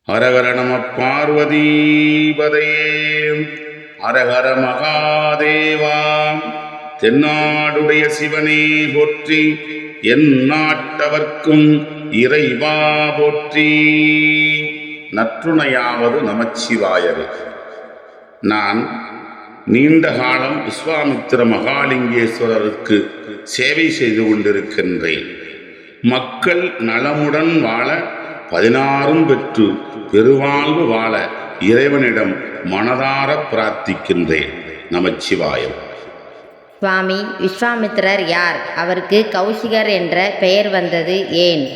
ஹரஹர நம பார்வதீபதே. ஹரஹர மகாதேவா. தென்னாடுடைய சிவனே போற்றி, என் நாட்டவர்க்கும் இறைவா போற்றி. நற்றுணையாவது நமச்சிவாயவே. நான் நீண்ட காலம் விஸ்வாமித்திர மகாலிங்கேஸ்வரருக்கு சேவை செய்து கொண்டிருக்கின்றேன். மக்கள் நலமுடன் வாழ 16 பெற்று பெருவாழ்வு வாழ இறைவனிடம் மனதார பிரார்த்திக்கின்றேன். நமச்சிவாயம். சுவாமி, விஸ்வாமித்திரர் யார்? அவருக்கு கௌசிகர் என்ற பெயர் வந்தது ஏன்?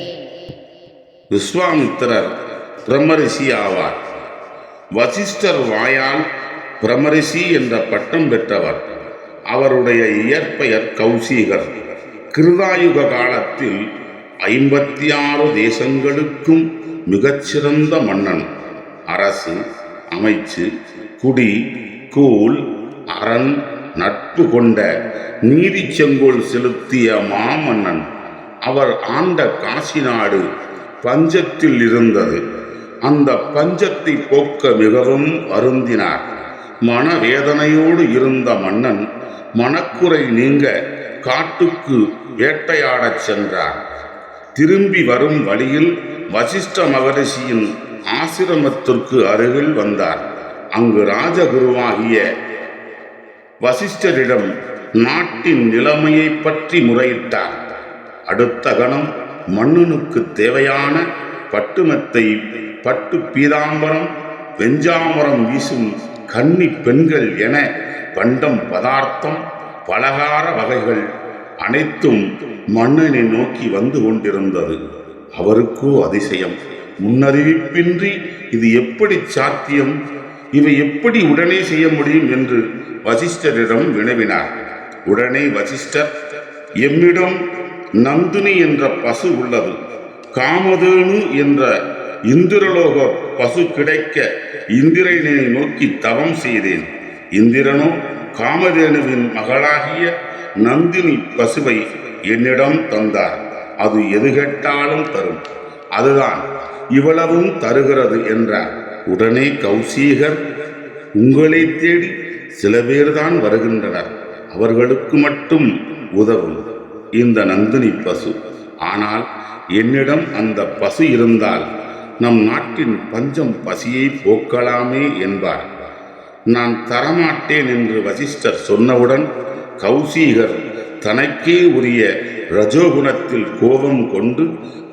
விஸ்வாமித்திரர் பிரம்மரிஷி ஆவார். வசிஷ்டர் வாயால் பிரம்மரிஷி என்ற பட்டம் பெற்றவர். அவருடைய இயற்பெயர் கௌசிகர். கிருதாயுக காலத்தில் 56 தேசங்களுக்கும் மிகச்சிறந்த மன்னன். அரசு, அமைச்சு, குடி, கூழ், அரண், நட்பு கொண்ட நீதி செங்கோல் செலுத்திய மாமன்னன். அவர் ஆண்ட காசி நாடு பஞ்சத்தில் இருந்தது. அந்த பஞ்சத்தை போக்க மிகவும் வருந்தினார். மனவேதனையோடு இருந்த மன்னன் மனக்குறை நீங்க காட்டுக்கு வேட்டையாடச் சென்றார். திரும்பி வரும் வழியில் வசிஷ்ட மகரிஷியின் ஆசிரமத்திற்கு அருகில் வந்தார். அங்கு ராஜகுருவாகிய வசிஷ்டரிடம் நாட்டின் நிலைமையை பற்றி முறையிட்டார். அடுத்த கணம் மன்னனுக்கு தேவையான பட்டுமெத்தை, பட்டு பீதாம்பரம், வெஞ்சாமரம் வீசும் கன்னி பெண்கள் என பண்டம் பதார்த்தம், பலகார வகைகள் அனைத்தும் மன்னனை நோக்கி வந்து கொண்டிருந்தது. அவருக்கோ அதிசயம். முன்னறிவிப்பின்றி இது எப்படி சாத்தியம்? இவை எப்படி உடனே செய்ய முடியும் என்று வசிஷ்டரிடம் வினவினார். உடனே வசிஷ்டர், எம்மிடம் நந்தினி என்ற பசு உள்ளது. காமதேனு என்ற இந்திரலோக பசு கிடைக்க இந்திரனை நோக்கி தவம் செய்தேன். இந்திரனோ காமதேனுவின் மகளாகிய நந்தினி பசுவை என்னிடம் தந்தார். அது எது கேட்டாலும் தரும். அதுதான் இவ்வளவும் தருகிறது என்றார். உடனே கௌசிகர், உங்களை தேடி சில பேர்தான் வருகின்றனர். அவர்களுக்கு மட்டும் உதவும் இந்த நந்தினி பசு. ஆனால் என்னிடம் அந்த பசு இருந்தால் நம் நாட்டின் பஞ்சம் பசியை போக்கலாமே என்பார். நான் தரமாட்டேன் என்று வசிஷ்டர் சொன்னவுடன் கௌசிகர் தனக்கே உரிய ரஜோகுணத்தில் கோபம் கொண்டு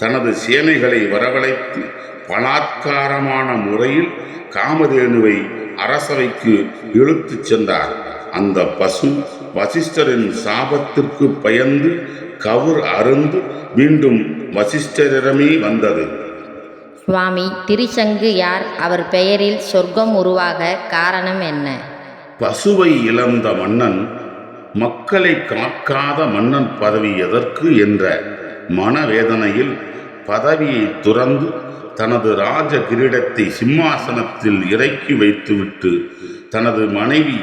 தனது சேனைகளை வரவழைத்து பலாத்காரமான முறையில் காமதேனுவை அரசவைக்கு இழுத்துச் சென்றார். அந்த பசு வசிஷ்டரின் சாபத்திற்கு பயந்து கவுர் அருந்து மீண்டும் வசிஷ்டரிடமே வந்தது. சுவாமி, திரிசங்கு யார்? அவர் பெயரில் சொர்க்கம் உருவாக காரணம் என்ன? பசுவை இழந்த மன்னன், மக்களை காக்காத மன்னன் பதவி எதற்கு என்ற மனவேதனையில் பதவியை துறந்து தனது ராஜ கிரீடத்தை சிம்மாசனத்தில் இறக்கி வைத்துவிட்டு தனது மனைவி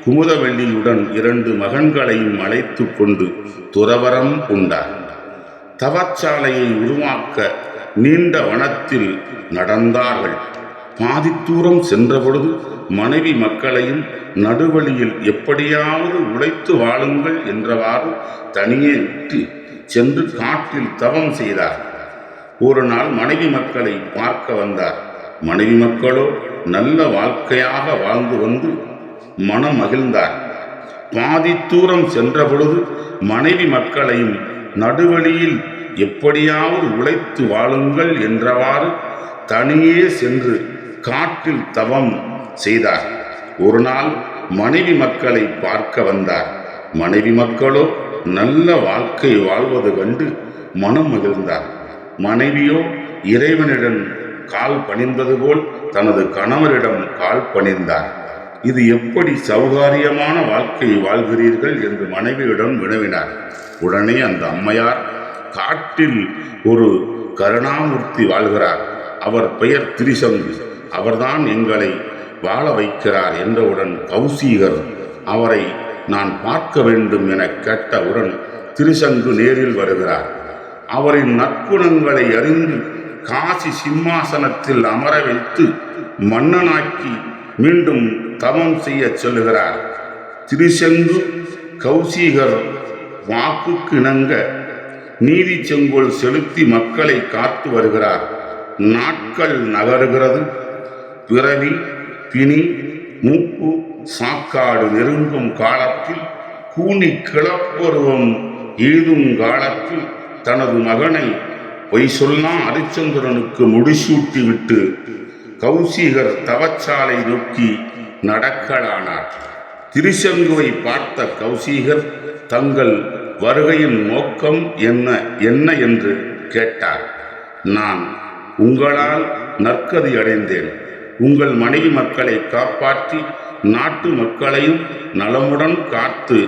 குமுதவெள்ளியுடன் 2 மகன்களையும் அழைத்து கொண்டு துறவரம் கொண்டார். தவச்சாலையை உருவாக்க நீண்ட வனத்தில் நடந்தார்கள். பாதித்தூரம் சென்றபொழுது மனைவி மக்களையும் நடுவழியில் எப்படியாவது உழைத்து வாழுங்கள் என்றவாறு தனியே விட்டு சென்று காட்டில் தவம் செய்தார். ஒரு நாள் மனைவி மக்களை பார்க்க வந்தார். மனைவி மக்களோ நல்ல வாழ்க்கையாக வாழ்ந்து வந்து மனம் மகிழ்ந்தார். பாதித்தூரம் சென்ற பொழுது மனைவி மக்களையும் நடுவழியில் எப்படியாவது உழைத்து வாழுங்கள் என்றவாறு தனியே சென்று காட்டில் தவம் செய்தார். ஒரு நாள் மனைவி மக்களை பார்க்க வந்தார். மனைவி மக்களோ நல்ல வாழ்க்கை வாழ்வது கண்டு மனம் மகிழ்ந்தார். மனைவியோ இறைவனிடம் கால் பணிந்தது போல் தனது கணவரிடம் கால் பணிந்தார். இது எப்படி சௌகாரியமான வாழ்க்கை வாழ்கிறீர்கள் என்று மனைவியிடம் வினவினார். உடனே அந்த அம்மையார், காட்டில் ஒரு கருணாமூர்த்தி வாழ்கிறார். அவர் பெயர் திரிசங்கு. அவர்தான் எங்களை வாழ வைக்கிறார் என்றவுடன் கௌசிகர், அவரை நான் பார்க்க வேண்டும் என கேட்டவுடன் திரிசங்கு நேரில் வருகிறார். அவரின் நற்குணங்களை அறிந்து காசி சிம்மாசனத்தில் அமர வைத்து மன்னனாக்கி மீண்டும் தவம் செய்ய சொல்லுகிறார். திரிசங்கு கௌசிகர் வாக்குக்கு இணங்க நீதி செங்கோல் செலுத்தி மக்களை காத்து வருகிறார். நாட்கள் நகருகிறது. பிறவி பிணி மூப்பு சாக்காடு நெருங்கும் காலத்தில் கூனி கிளப்பருவம் ஏதும் காலத்தில் தனது மகனை பொய் சொல்லா அரிச்சந்திரனுக்கு முடிசூட்டி விட்டு கௌசிகர் தவச்சாலை நோக்கி நடக்கலானார். திரிசங்குவை பார்த்த கௌசிகர் தங்கள் வருகையின் நோக்கம் என்ன என்று கேட்டார். நான் உங்களால் நற்கதி அடைந்தேன். உங்கள் மனைவி மக்களை காப்பாற்றி நாட்டு மக்களையும் நலமுடன் காத்து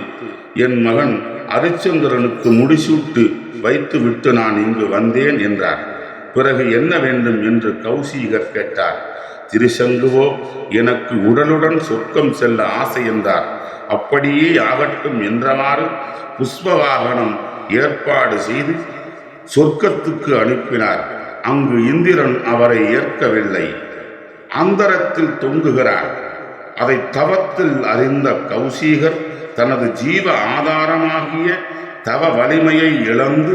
என் மகன் அரிச்சந்திரனுக்கு முடிசூட்டு வைத்துவிட்டு நான் இங்கு வந்தேன் என்றார். பிறகு என்ன வேண்டும் என்று கௌசிகர் கேட்டார். திரிசங்குவோ எனக்கு உடலுடன் சொர்க்கம் செல்ல ஆசை என்றார். அப்படியே ஆகட்டும் என்றவாறு புஷ்பவாகனம் ஏற்பாடு செய்து சொர்க்கத்துக்கு அனுப்பினார். அங்கு இந்திரன் அவரை ஏற்கவில்லை. அந்தரத்தில் தொங்குகிறார். அதை தவத்தில் அறிந்த கௌசிகர் தனது ஜீவ ஆதாரமாகிய தவ வலிமையை இழந்து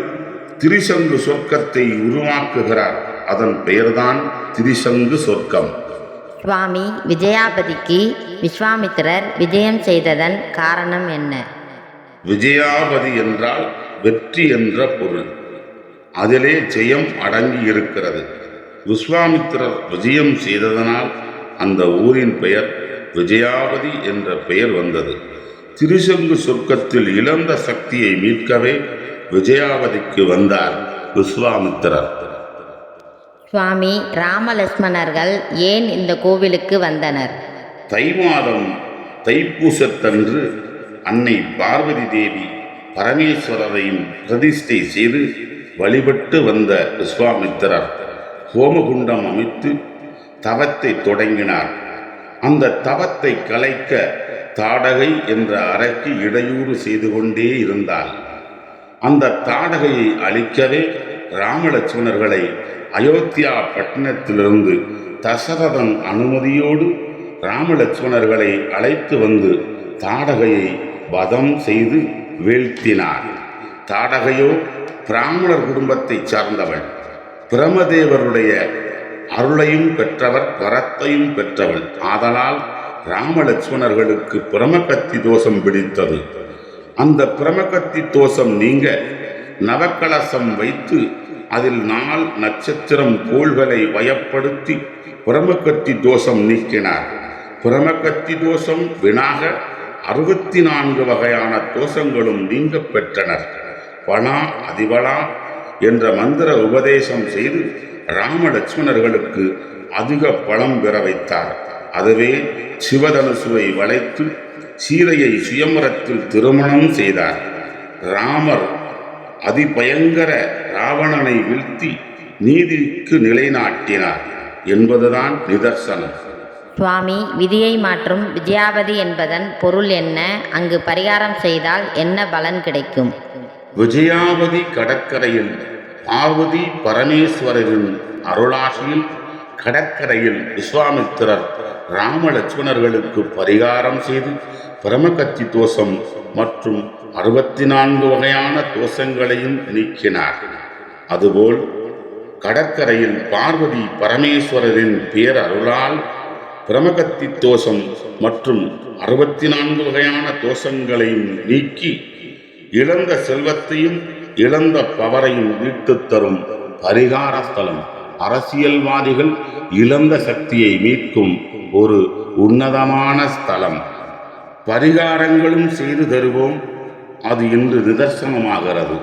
திரிசங்கு சொர்க்கத்தை உருவாக்குகிறார். அதன் பெயர்தான் திரிசங்கு சொர்க்கம். சுவாமி, விஜயாபதிக்கு விஸ்வாமித்திரர் விஜயம் செய்ததன் காரணம் என்ன? விஜயாபதி என்றால் வெற்றி என்ற பொருள். அதிலே ஜெயம் அடங்கி இருக்கிறது. விஸ்வாமித்திரர் விஜயம் செய்ததனால் அந்த ஊரின் பெயர் விஜயாபதி என்ற பெயர் வந்தது. திரிசங்கு சொர்க்கத்தில் இழந்த சக்தியை மீட்கவே விஜயாபதிக்கு வந்தார் விஸ்வாமித்திரர். சுவாமி, ராமலட்சுமணர்கள் ஏன் இந்த கோவிலுக்கு வந்தனர்? தை மாதம் தைப்பூசத்தன்று அன்னை பார்வதி தேவி பரமேஸ்வரரையும் பிரதிஷ்டை செய்து வழிபட்டு வந்த விஸ்வாமித்திரர் ஹோமகுண்டம் அமைத்து தவத்தை தொடங்கினார். அந்த தவத்தை கலைக்க தாடகை என்ற அரக்கி இடையூறு செய்து கொண்டே இருந்தாள். அந்த தாடகையை அழிக்கவே ராமலட்சுமணர்களை அயோத்தியா பட்டணத்திலிருந்து தசரதன் அனுமதியோடு ராமலட்சுமணர்களை அழைத்து வந்து தாடகையை வதம் செய்து வீழ்த்தினார். தாடகையோ பிராமணர் குடும்பத்தை சார்ந்தவள். பிரமதேவருடைய அருளையும் பெற்றவர், வரத்தையும் பெற்றவள். ஆதலால் ராமலட்சுமணர்களுக்கு பிரமகத்தி தோஷம் பிடித்தது. அந்த பிரமகத்தி தோஷம் நீங்க நவக்கலசம் வைத்து அதில் நாள் நட்சத்திரம் கோள்களை வயப்படுத்தி பிரமகத்தி தோஷம் நீக்கினார். பிரமகத்தி தோஷம் வினாக 64 வகையான தோஷங்களும் நீங்க பெற்றனர். பணா அதிபலா என்ற மந்திர உபதேசம் செய்து ராமலட்சுமணர்களுக்கு அதிக பலம் பெற வைத்தார். அதுவே சிவதனுசுவை வளைத்து சீதையை சுயம்பரத்தில் திருமணம் செய்தார். ராமர் அதிபயங்கர ராவணனை வீழ்த்தி நீதிக்கு நிலைநாட்டினார் என்பதுதான் நிதர்சனம். சுவாமி, விதியை மாற்றும் விஜயாபதி என்பதன் பொருள் என்ன? அங்கு பரிகாரம் செய்தால் என்ன பலன் கிடைக்கும்? விஜயாபதி கடற்கரையில் பார்வதி பரமேஸ்வரரின் அருளாசியில் கடற்கரையில் விஸ்வாமித்திரர் ராமலட்சுமணர்களுக்கு பரிகாரம் செய்து பிரமகத்தி தோஷம் மற்றும் 64 வகையான தோஷங்களையும் நீக்கினார். அதுபோல் கடற்கரையில் பார்வதி பரமேஸ்வரரின் பேரருளால் பிரமகத்தி தோஷம் மற்றும் 64 வகையான தோஷங்களையும் நீக்கி இழந்த செல்வத்தையும் இழந்த பவரையும் மீட்டுத் தரும் பரிகார ஸ்தலம். அரசியல்வாதிகள் இழந்த சக்தியை மீட்கும் ஒரு உன்னதமான ஸ்தலம். பரிகாரங்களும் செய்து தருவோம். அது இன்று நிதர்சனமாகிறது.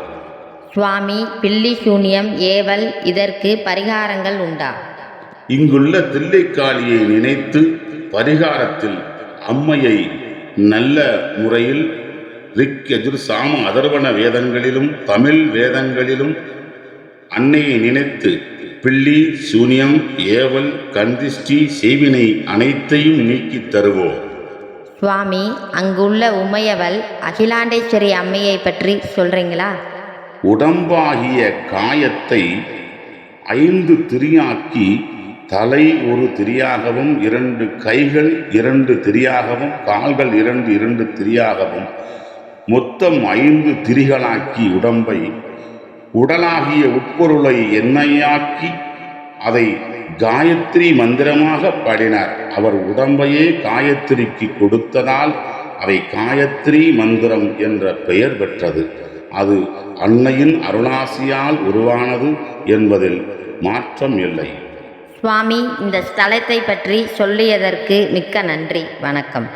சுவாமி, பில்லி சூனியம் ஏவல் இதற்கு பரிகாரங்கள் உண்டா? இங்குள்ள தில்லைக்காளியை நினைத்து பரிகாரத்தில் அம்மையை நல்ல முறையில் ரிக் யஜுர் சாம அதர்வண வேதங்களிலும் தமிழ் வேதங்களிலும் அன்னையை நினைத்து பில்லி சூனியம் ஏவல் கந்திஷ்டி செய்வினை அனைத்தையும் நீக்கித் தருவோம். சுவாமி, அங்குள்ள உமையவள் அகிலாண்டேஸ்வரி அம்மையை பற்றி சொல்றீங்களா? உடம்பாகிய காயத்தை 5 திரியாக்கி தலை ஒரு திரியாகவும் 2 கைகள் 2 திரியாகவும் கால்கள் 2 திரியாகவும் மொத்தம் 5 திரிகளாக்கி உடம்பை உடலாகிய உட்பொருளை எண்ணெயாக்கி அதை காயத்ரி மந்திரமாக பாடினார். அவர் உடம்பையே காயத்ரிக்கு கொடுத்ததால் அவை காயத்ரி மந்திரம் என்ற பெயர் பெற்றது. அது அன்னையின் அருளாசியால் உருவானது என்பதில் மாற்றம் இல்லை. சுவாமி, இந்த ஸ்தலத்தை பற்றி சொல்லியதற்கு மிக்க நன்றி. வணக்கம்.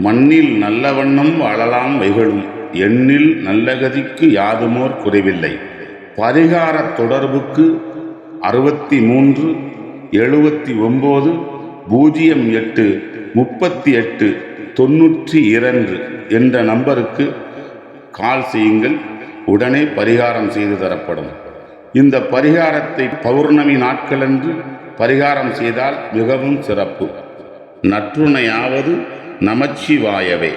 மண்ணில் நல்ல வண்ணம் வாழலாம் வைகளும், எண்ணில் நல்ல கதிக்கு யாதுமோர் குறைவில்லை. பரிகார தொடர்புக்கு 63 79 08 38 92 என்ற நம்பருக்கு கால் செய்யுங்கள். உடனே பரிகாரம் செய்து தரப்படும். இந்த பரிகாரத்தை பௌர்ணமி நாட்களன்று பரிகாரம் செய்தால் மிகவும் சிறப்பு. நற்றுணையாவது நமச்சிவாயவே.